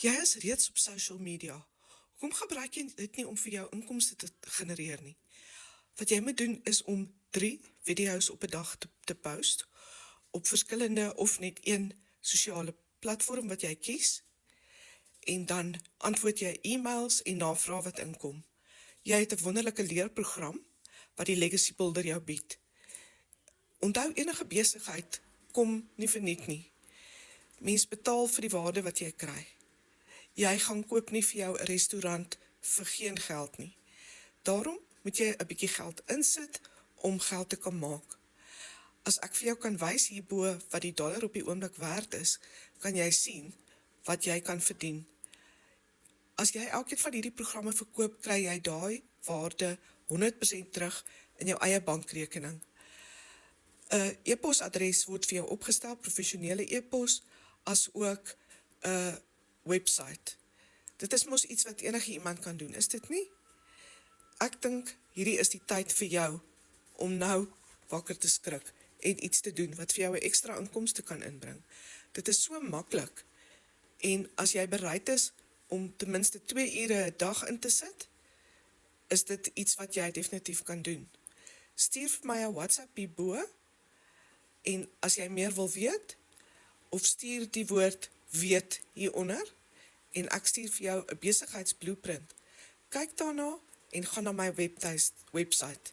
Jy is reeds op social media. Hoekom gebruik jy dit nie om vir jou inkomste te genereer nie? Wat jy moet doen is om 3 video's op 'n dag te post, op verskillende of net een sosiale platform wat jy kies, en dan antwoord jy e-mails en navrae wat inkom. Jy het 'n wonderlike leerprogram wat die Legacy Builder jou bied. Onthou, enige besigheid kom nie verniet nie. Mens betaal vir die waarde wat jy kry. Jy gaan koop nie vir jou 'n restaurant vir geen geld nie. Daarom moet jy 'n bietjie geld insit om geld te kan maak. As ek vir jou kan wys hierbo wat die dollar op die oomblik werd is, kan jy sien wat jy kan verdien. As jy elkeen van hierdie programme verkoop, kry jy daai waarde 100% terug in jou eie bankrekening. 'n E-posadres word vir jou opgestel, professionele e-pos, as ook 'n website. Dit is mos iets wat enige iemand kan doen, is dit nie? Ek dink hierdie is die tyd vir jou om nou wakker te skrik en iets te doen wat vir jou 'n ekstra inkomste kan inbring. Dit is so maklik. En as jy bereid is om ten minste 2 ure 'n dag in te sit, is dit iets wat jy definitief kan doen. Stuur vir my 'n WhatsApp hierbo, en as jy meer wil weet, of stuur die woord weet hieronder, en ek stuur vir jou 'n besigheidsblueprint. Kyk daarna en gaan na my website.